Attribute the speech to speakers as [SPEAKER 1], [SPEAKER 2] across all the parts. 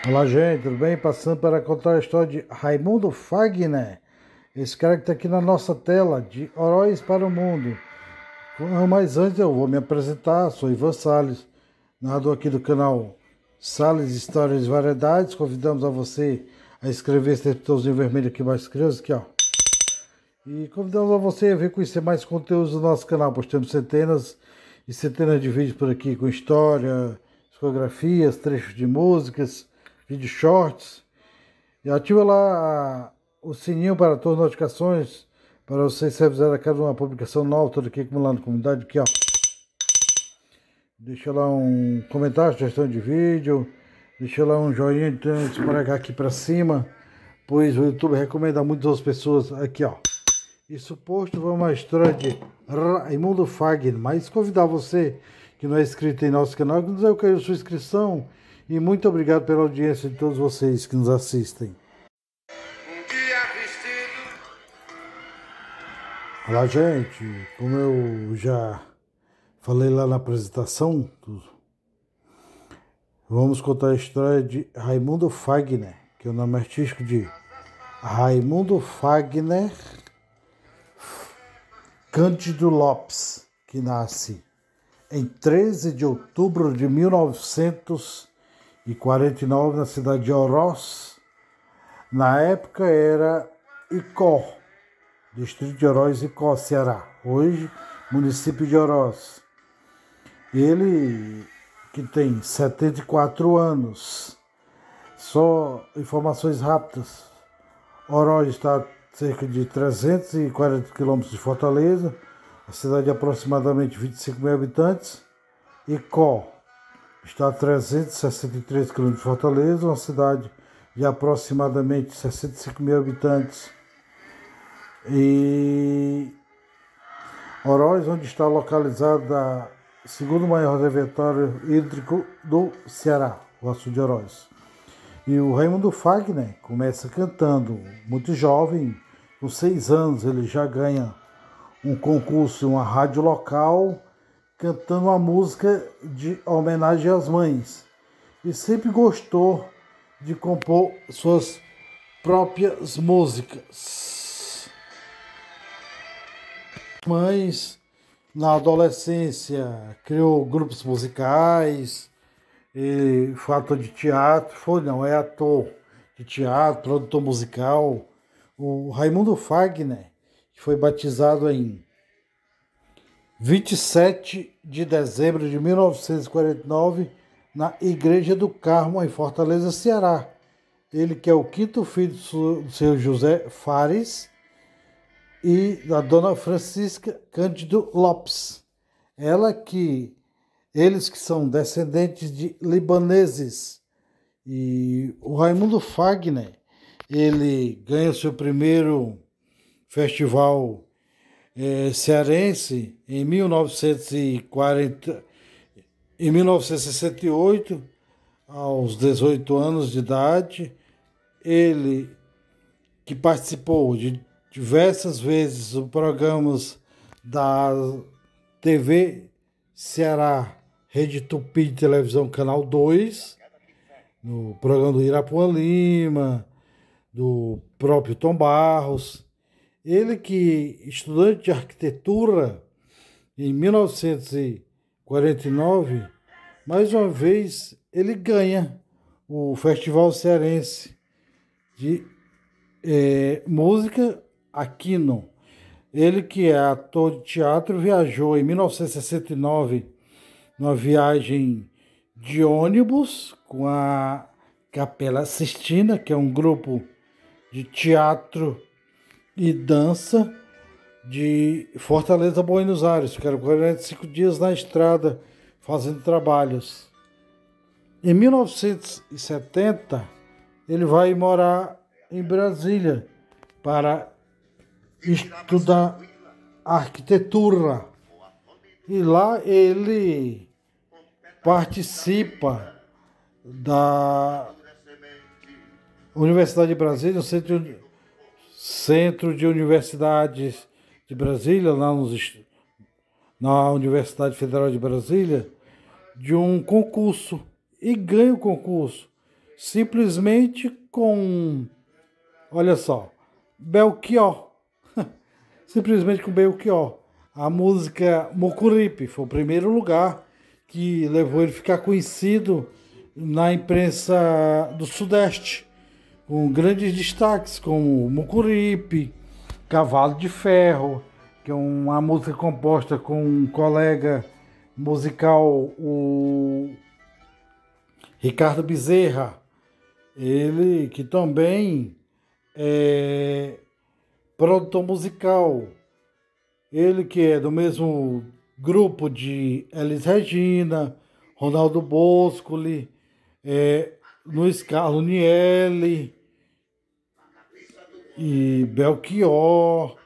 [SPEAKER 1] Olá, gente, tudo bem? Passando para contar a história de Raimundo Fagner, esse cara que está aqui na nossa tela, de Heróis para o Mundo. Mas antes eu vou me apresentar, sou Ivan Salles, narrador aqui do canal Salles Histórias e Variedades. Convidamos a você a inscrever esse botãozinho vermelho aqui mais crianças, aqui ó. E convidamos a você a vir conhecer mais conteúdos do nosso canal, pois temos centenas e centenas de vídeos por aqui com história, discografias, trechos de músicas, vídeos shorts. E ativa lá o sininho para todas as notificações, para vocês se avisar a cada uma publicação nova, toda aqui como lá na comunidade, aqui ó. Deixa lá um comentário, sugestão de vídeo, deixa lá um joinha, então esmagar aqui para cima, pois o YouTube recomenda muito às pessoas, aqui ó. Isso posto, vamos a uma história de Raimundo Fagner, mas convidar você que não é inscrito em nosso canal, que nos dê a sua inscrição, e muito obrigado pela audiência de todos vocês que nos assistem. Olá, gente, como eu já falei lá na apresentação, vamos contar a história de Raimundo Fagner, que é o nome artístico de Raimundo Fagner Cândido Lopes, que nasce em 13 de outubro de 1949 na cidade de Oroz. Na época era Icó, distrito de Oroz, Icó, Ceará. Hoje, município de Oroz. Ele, que tem 74 anos, só informações rápidas. Oroz está a cerca de 340 quilômetros de Fortaleza, a cidade de aproximadamente 25 mil habitantes. Icó está a 363 quilômetros de Fortaleza, uma cidade de aproximadamente 65 mil habitantes. E Oroz, onde está localizado o segundo maior reservatório hídrico do Ceará, o Açude de Oroz. E o Raimundo Fagner começa cantando muito jovem, com 6 anos ele já ganha um concurso em uma rádio local, cantando uma música de homenagem às mães. E sempre gostou de compor suas próprias músicas. Mas na adolescência criou grupos musicais, foi ator de teatro, é ator de teatro, produtor musical. O Raimundo Fagner, que foi batizado em 27 de dezembro de 1949 na Igreja do Carmo, em Fortaleza, Ceará. Ele que é o quinto filho do seu José Fares e da dona Francisca Cândido Lopes. Eles que são descendentes de libaneses. E o Raimundo Fagner, ele ganha seu primeiro festival cearense em 1968, aos 18 anos de idade. Ele que participou de diversas vezes de programas da TV Ceará, Rede Tupi de Televisão, Canal 2, no programa do Irapuã Lima, do próprio Tom Barros. Ele que, estudante de arquitetura, em 1949, mais uma vez ele ganha o Festival Cearense de Música Aquino. Ele que é ator de teatro, viajou em 1969 numa viagem de ônibus com a Capela Sistina, que é um grupo de teatro e dança de Fortaleza a Buenos Aires. Ficaram 45 dias na estrada fazendo trabalhos. Em 1970, ele vai morar em Brasília para estudar arquitetura. E lá ele participa da Universidade de Brasília, Centro de Universidades de Brasília, lá na Universidade Federal de Brasília, de um concurso e ganha o concurso simplesmente com, olha só, Belchior, simplesmente com Belchior. A música Mucuripe foi o primeiro lugar que levou ele a ficar conhecido na imprensa do Sudeste, com grandes destaques como Mucuripe, Cavalo de Ferro, que é uma música composta com um colega musical, o Ricardo Bezerra, ele que também é produtor musical, ele que é do mesmo grupo de Elis Regina, Ronaldo Boscoli, Luiz Carlos Nielli e Belchior.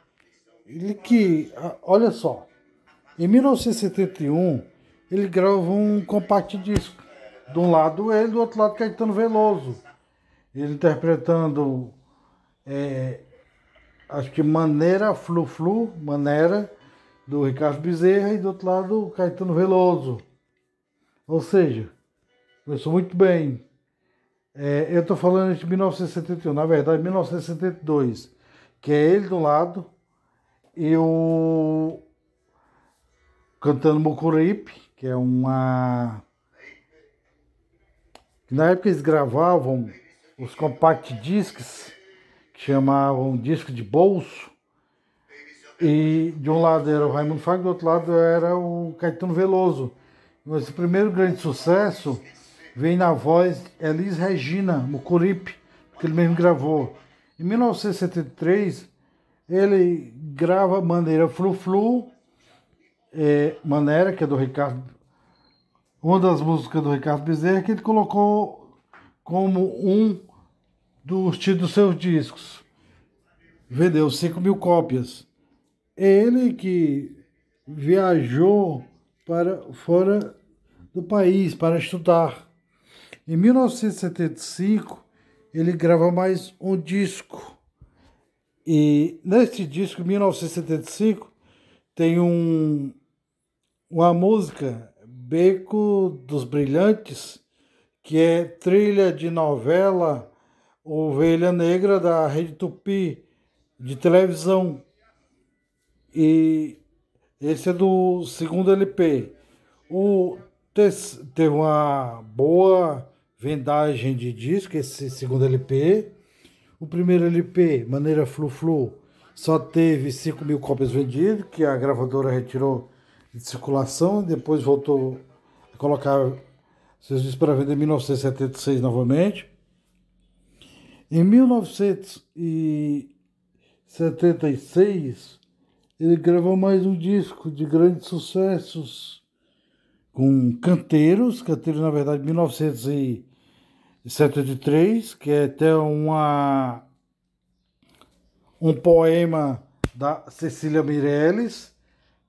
[SPEAKER 1] Ele que, olha só, em 1971 ele grava um compact disco. De um lado ele, do outro lado Caetano Veloso. Ele interpretando, acho que Maneira, Flu Flu, Maneira, do Ricardo Bezerra, e do outro lado Caetano Veloso. Ou seja, começou muito bem. Eu estou falando de 1971, na verdade 1972, que é ele de um lado e o cantando Mucuripe, que é uma... Na época eles gravavam os compact discs, que chamavam disco de bolso, e de um lado era o Raimundo Fagner, do outro lado era o Caetano Veloso. Mas o primeiro grande sucesso vem na voz Elis Regina, Mucuripe, que ele mesmo gravou. Em 1973, ele grava Maneira Flu Flu, Maneira, que é do Ricardo, uma das músicas do Ricardo Bezerra, que ele colocou como um dos títulos dos seus discos. Vendeu 5.000 cópias. Ele que viajou para fora do país para estudar. Em 1975, ele grava mais um disco. E nesse disco, em 1975, tem uma música, Beco dos Brilhantes, que é trilha de novela Ovelha Negra da Rede Tupi de televisão. E esse é do segundo LP. Teve uma boa vendagem de disco, esse segundo LP. O primeiro LP, Maneira Flu Flu, só teve 5.000 cópias vendidas, que a gravadora retirou de circulação, depois voltou a colocar seus discos para vender em 1976 novamente. Em 1976, ele gravou mais um disco de grandes sucessos com Canteiros, na verdade 1973, que é até um poema da Cecília Meirelles.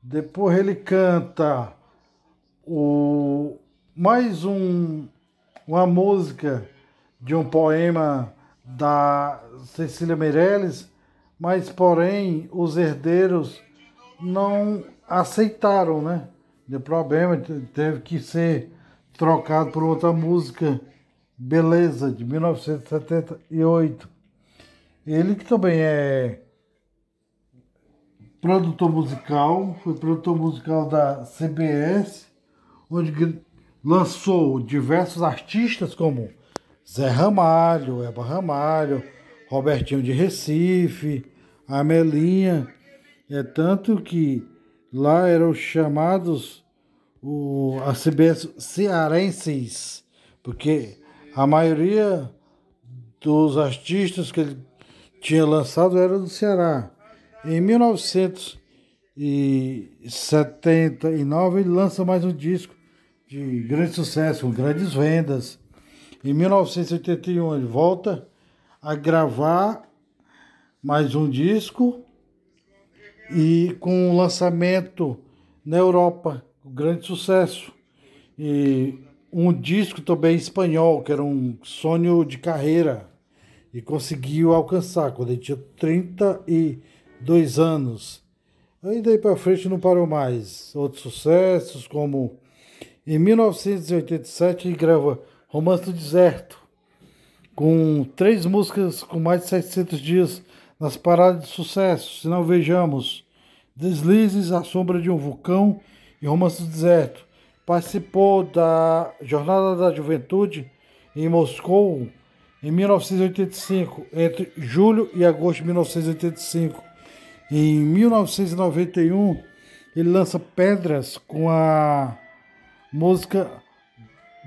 [SPEAKER 1] Depois ele canta mais uma música de um poema da Cecília Meirelles, mas porém os herdeiros não aceitaram, né? Deu problema, teve que ser trocado por outra música, Beleza, de 1978. Ele que também é produtor musical, foi produtor musical da CBS, onde lançou diversos artistas como Zé Ramalho, Elba Ramalho, Robertinho de Recife, Amelinha. É tanto que lá eram chamados a CBS cearenses, porque a maioria dos artistas que ele tinha lançado era do Ceará. Em 1979 ele lança mais um disco de grande sucesso, com grandes vendas. Em 1981 ele volta a gravar mais um disco e com um lançamento na Europa, com grande sucesso. E um disco também espanhol, que era um sonho de carreira, e conseguiu alcançar quando ele tinha 32 anos. Aí daí para frente não parou mais. Outros sucessos, como Em 1987 ele grava Romance do Deserto, com 3 músicas com mais de 700 dias nas paradas de sucesso. Se não vejamos Deslizes, A Sombra de um Vulcão e Romance do Deserto. Participou da Jornada da Juventude em Moscou em 1985, entre julho e agosto de 1985. Em 1991, ele lança Pedras com a música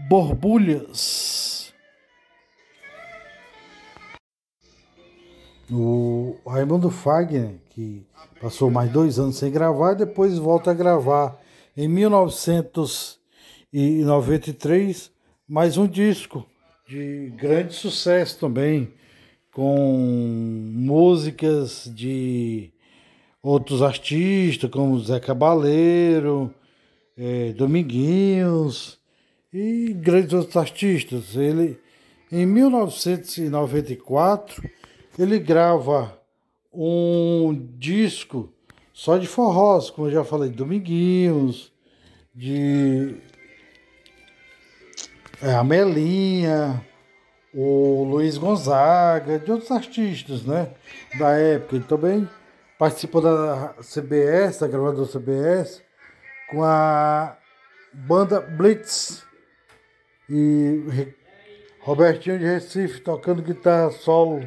[SPEAKER 1] Borbulhas. O Raimundo Fagner, que passou mais 2 anos sem gravar, depois volta a gravar em 1993 mais um disco de grande sucesso também, com músicas de outros artistas, como Zé Cabaleiro, Dominguinhos e grandes outros artistas. Ele, em 1994, ele grava um disco só de forrós, como eu já falei, Dominguinhos, de Amelinha, o Luiz Gonzaga, de outros artistas, né, da época. Ele também participou da CBS, da gravadora CBS, com a banda Blitz e Robertinho de Recife tocando guitarra solo.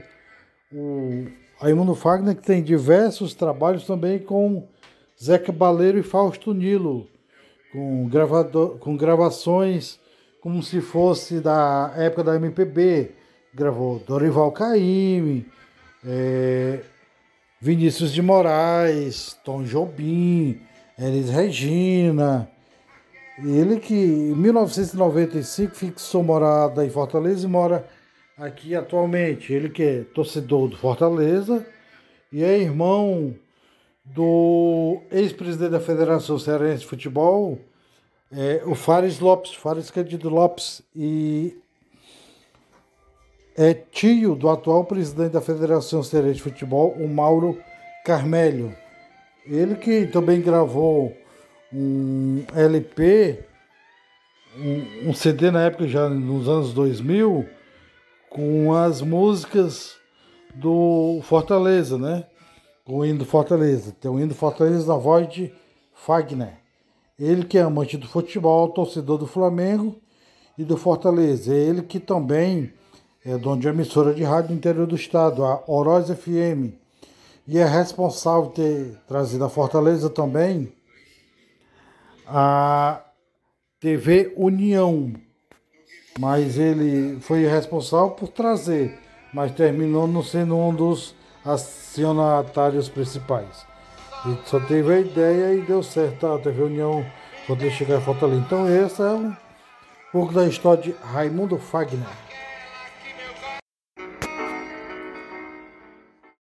[SPEAKER 1] O Raimundo Fagner, que tem diversos trabalhos também com Zé Cabaleiro e Fausto Nilo, com gravações como se fosse da época da MPB. Gravou Dorival Caymmi, Vinícius de Moraes, Tom Jobim, Elis Regina. Ele que em 1995 fixou morada em Fortaleza e mora aqui atualmente. Ele que é torcedor do Fortaleza e é irmão do ex-presidente da Federação Cearense de Futebol, o Fares Lopes, Fares Candido Lopes, e é tio do atual presidente da Federação Cearense de Futebol, o Mauro Carmelho. Ele que também gravou um LP, um CD na época, já nos anos 2000, com as músicas do Fortaleza, né? Com o hino do Fortaleza. Tem o hino do Fortaleza na voz de Fagner. Ele que é amante do futebol, torcedor do Flamengo e do Fortaleza. É ele que também é dono de uma emissora de rádio no interior do estado, a Oroz FM. E é responsável por ter trazido a Fortaleza também a TV União. Mas ele foi responsável por trazer, mas terminou não sendo um dos acionatários principais. Ele só teve a ideia e deu certo a TV União quando ele chegar em Fortaleza. Então essa é um pouco da história de Raimundo Fagner.